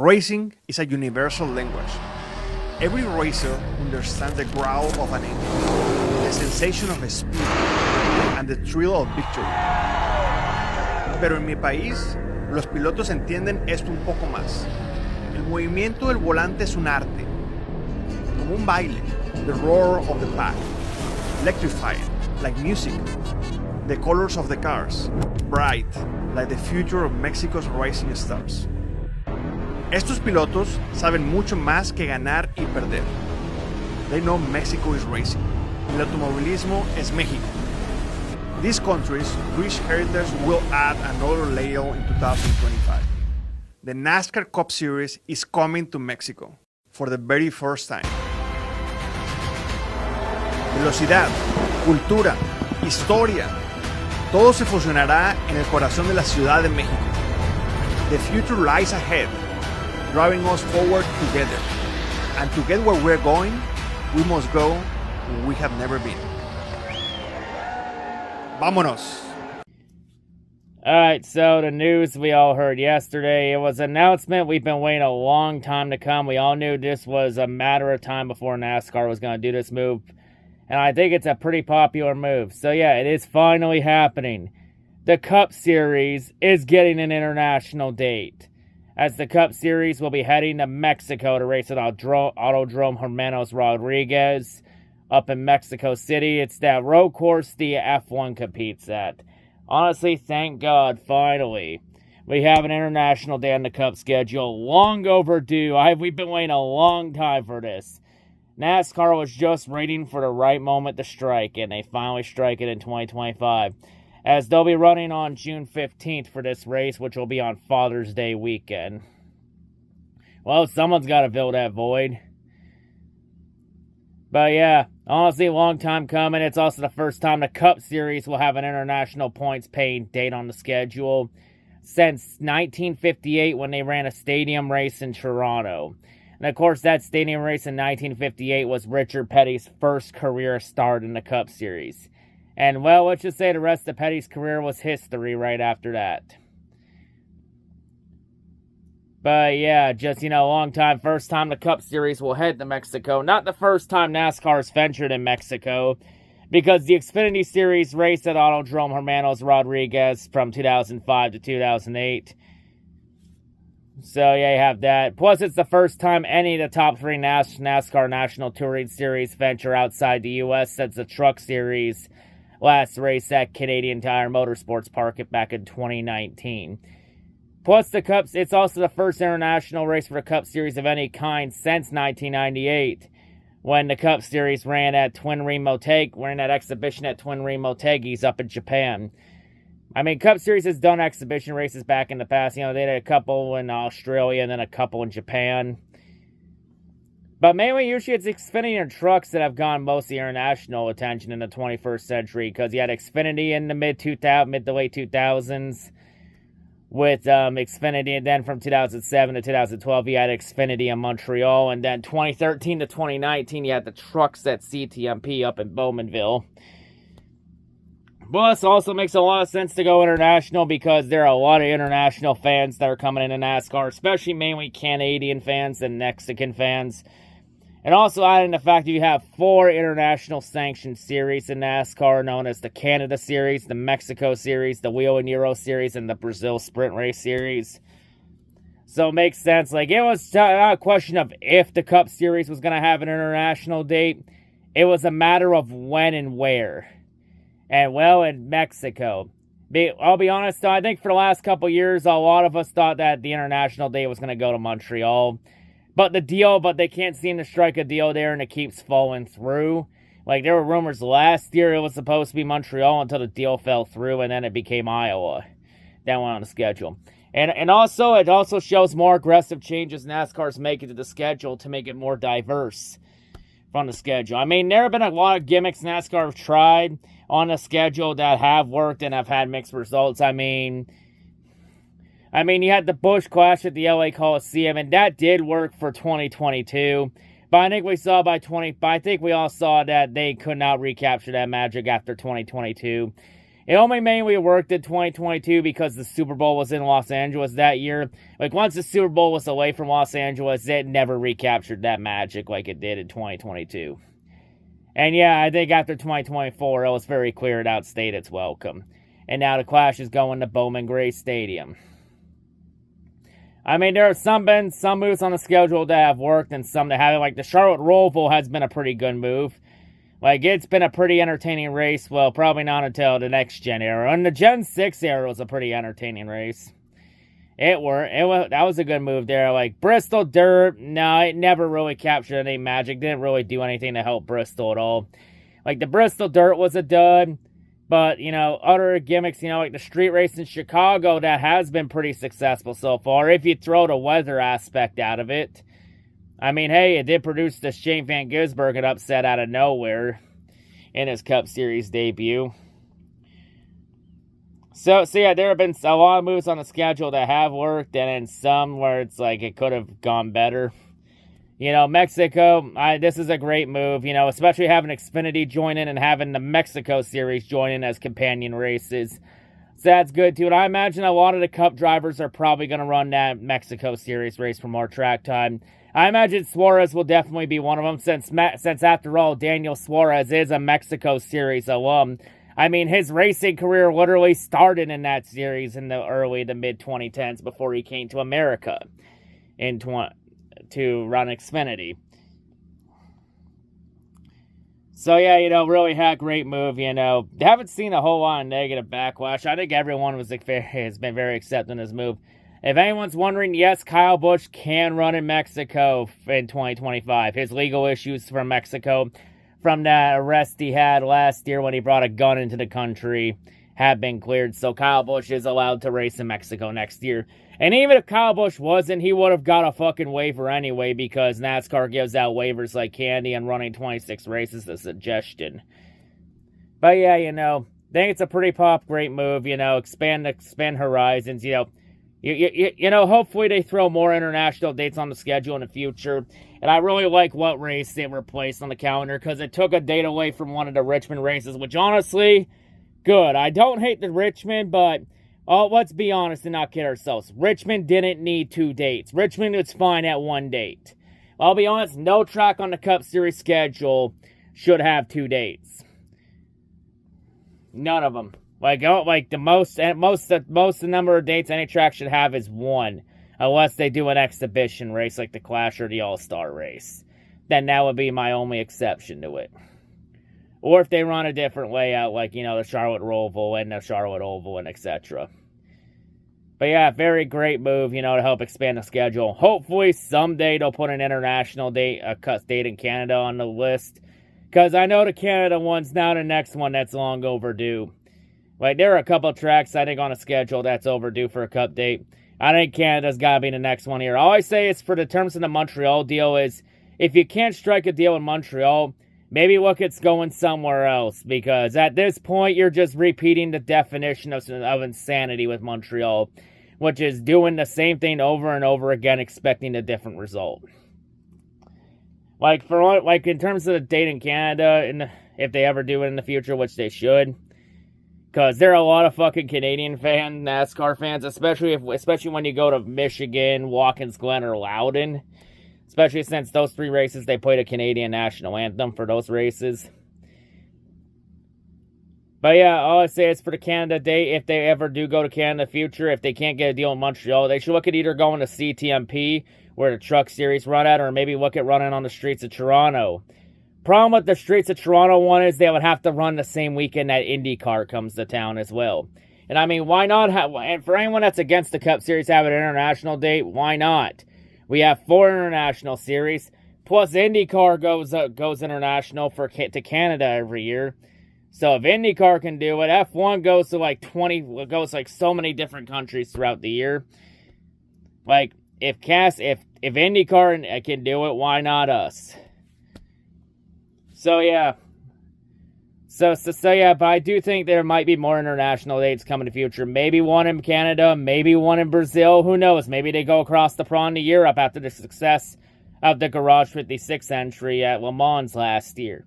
Racing is a universal language. Every racer understands the growl of an engine, the sensation of speed, and the thrill of victory. Pero en mi país, los pilotos entienden esto un poco más. El movimiento del volante es un arte, como un baile, the roar of the pack, electrifying, like music, the colors of the cars, bright, like the future of Mexico's rising stars. Estos pilotos saben mucho más que ganar y perder. They know Mexico is racing. El automovilismo es México. These countries' rich heritage will add another layer in 2025. The NASCAR Cup Series is coming to Mexico for the very first time. Velocidad, cultura, historia, todo se fusionará en el corazón de la Ciudad de México. The future lies ahead, driving us forward together. And to get where we're going, we must go where we have never been. Vámonos! Alright, so the news we all heard yesterday, it was an announcement we've been waiting a long time to come. We all knew this was a matter of time before NASCAR was going to do this move. And I think it's a pretty popular move. So yeah, it is finally happening. The Cup Series is getting an international date, as the Cup Series will be heading to Mexico to race at Autodrome Hermanos Rodriguez up in Mexico City. It's that road course the F1 competes at. Honestly, thank God, finally, we have an international day on the Cup schedule. Long overdue. We've been waiting a long time for this. NASCAR was just waiting for the right moment to strike, and they finally strike it in 2025. As they'll be running on June 15th for this race, which will be on Father's Day weekend. Well, someone's got to fill that void. But yeah, honestly, long time coming. It's also the first time the Cup Series will have an international points paying date on the schedule since 1958, when they ran a stadium race in Toronto. And of course, that stadium race in 1958 was Richard Petty's first career start in the Cup Series. And well, let's just say the rest of Petty's career was history right after that. But yeah, just, long time, first time the Cup Series will head to Mexico. Not the first time NASCAR's ventured in Mexico, because the Xfinity Series raced at Autodrome Hermanos Rodriguez from 2005 to 2008. So yeah, you have that. Plus, it's the first time any of the top three NASCAR National Touring Series venture outside the U.S. since the Truck Series last race at Canadian Tire Motorsports Park back in 2019. Plus, the Cups, it's also the first international race for the Cup Series of any kind since 1998, when the Cup Series ran at ran that exhibition at Twin Ring Motegi's up in Japan. I mean, Cup Series has done exhibition races back in the past. They did a couple in Australia and then a couple in Japan. But mainly, usually it's Xfinity and trucks that have gone most of the international attention in the 21st century, because you had Xfinity in the mid to late 2000s with Xfinity, and then from 2007 to 2012 you had Xfinity in Montreal, and then 2013 to 2019 you had the trucks at CTMP up in Bowmanville. Well, this also makes a lot of sense to go international, because there are a lot of international fans that are coming into NASCAR, especially mainly Canadian fans and Mexican fans. And also adding the fact that you have 4 international sanctioned series in NASCAR, known as the Canada Series, the Mexico Series, the Wheel and Euro Series, and the Brazil Sprint Race Series. So it makes sense. Like, it was not a question of if the Cup Series was going to have an international date. It was a matter of when and where. And, well, in Mexico. I'll be honest, though, I think for the last couple years, a lot of us thought that the international day was going to go to Montreal. But they can't seem to strike a deal there, and it keeps falling through. Like, there were rumors last year it was supposed to be Montreal until the deal fell through, and then it became Iowa. That went on the schedule. And also, it also shows more aggressive changes NASCAR's making to the schedule to make it more diverse from the schedule. I mean, there have been a lot of gimmicks NASCAR have tried on the schedule that have worked and have had mixed results. I mean, you had the Busch Clash at the LA Coliseum, and that did work for 2022. But I think we all saw that they could not recapture that magic after 2022. It only mainly worked in 2022 because the Super Bowl was in Los Angeles that year. Like, once the Super Bowl was away from Los Angeles, it never recaptured that magic like it did in 2022. And yeah, I think after 2024, it was very clear it outstayed its welcome. And now the Clash is going to Bowman Gray Stadium. I mean, there have been some moves on the schedule that have worked and some that haven't. Like, the Charlotte Roval has been a pretty good move. Like, it's been a pretty entertaining race. Well, probably not until the next Gen era. And the Gen 6 era was a pretty entertaining race. That was a good move there. Like, Bristol Dirt, no, it never really captured any magic. Didn't really do anything to help Bristol at all. Like, the Bristol Dirt was a dud. But, you know, other gimmicks, you know, like the street race in Chicago, that has been pretty successful so far, if you throw the weather aspect out of it. I mean, hey, it did produce the Shane Van Gisbergen upset out of nowhere in his Cup Series debut. So yeah, there have been a lot of moves on the schedule that have worked, and then some where it's like it could have gone better. You know, Mexico, this is a great move, you know, especially having Xfinity join in and having the Mexico Series join in as companion races. So that's good, too. And I imagine a lot of the Cup drivers are probably going to run that Mexico Series race for more track time. I imagine Suarez will definitely be one of them, since after all, Daniel Suarez is a Mexico Series alum. I mean, his racing career literally started in that series in the mid-2010s before he came to America to run Xfinity. So yeah, you know, really had a great move, you know. Haven't seen a whole lot of negative backlash. I think everyone has been very accepting of this move. If anyone's wondering, yes, Kyle Busch can run in Mexico in 2025. His legal issues from Mexico, from that arrest he had last year when he brought a gun into the country, have been cleared. So Kyle Busch is allowed to race in Mexico next year. And even if Kyle Busch wasn't, he would have got a fucking waiver anyway, because NASCAR gives out waivers like candy, and running 26 races is a suggestion. But yeah, you know, I think it's a pretty great move, you know, expand horizons, you know. You know, hopefully they throw more international dates on the schedule in the future. And I really like what race they replaced on the calendar, because it took a date away from one of the Richmond races, which honestly, good. I don't hate the Richmond, but let's be honest and not kid ourselves. Richmond didn't need 2 dates. Richmond was fine at 1 date. I'll be honest, no track on the Cup Series schedule should have 2 dates. None of them. Like the most number of dates any track should have is 1, unless they do an exhibition race like the Clash or the All-Star race. Then that would be my only exception to it. Or if they run a different layout, like, you know, the Charlotte Roval and the Charlotte Oval and etc. But yeah, very great move, you know, to help expand the schedule. Hopefully someday they'll put an international date, a cut date in Canada on the list. Because I know the Canada one's now the next one that's long overdue. Like, there are a couple of tracks, I think, on a schedule that's overdue for a Cup date. I think Canada's got to be the next one here. All I say is, for the terms of the Montreal deal, is if you can't strike a deal in Montreal, maybe look at going somewhere else. Because at this point, you're just repeating the definition of insanity with Montreal, which is doing the same thing over and over again, expecting a different result. Like, in terms of the date in Canada, and if they ever do it in the future, which they should. Because there are a lot of fucking Canadian NASCAR fans, especially when you go to Michigan, Watkins Glen, or Loudon. Especially since those 3 races, they played a Canadian national anthem for those races. But yeah, all I say is, for the Canada date, if they ever do go to Canada in the future, if they can't get a deal in Montreal, they should look at either going to CTMP, where the Truck Series run at, or maybe look at running on the streets of Toronto. Problem with the streets of Toronto one is they would have to run the same weekend that IndyCar comes to town as well. And I mean, why not and for anyone that's against the Cup Series having an international date, why not? We have 4 international series, plus IndyCar goes international to Canada every year. So if IndyCar can do it, F1 goes to so many different countries throughout the year. Like, if IndyCar can do it, why not us? So yeah. So yeah, but I do think there might be more international dates coming in the future. Maybe one in Canada, maybe one in Brazil. Who knows? Maybe they go across the pond to Europe after the success of the Garage 56 entry at Le Mans last year.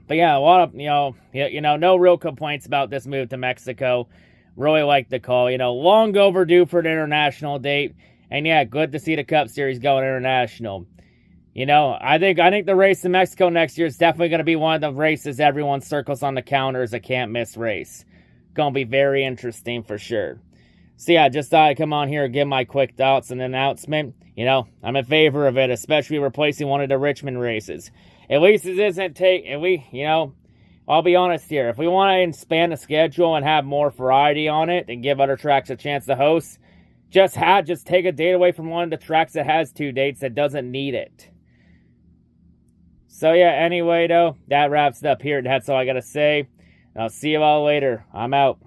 But yeah, a lot of, no real complaints about this move to Mexico. Really like the call. Long overdue for an international date. And yeah, good to see the Cup Series going international. I think the race in Mexico next year is definitely going to be one of the races everyone circles on the calendar as a can't-miss race. Going to be very interesting for sure. So yeah, just thought I'd come on here and give my quick thoughts and announcement. I'm in favor of it, especially replacing one of the Richmond races. At least it isn't I'll be honest here. If we want to expand the schedule and have more variety on it and give other tracks a chance to host, just take a date away from one of the tracks that has 2 dates that doesn't need it. So yeah, anyway though, that wraps it up here. That's all I gotta say. I'll see you all later. I'm out.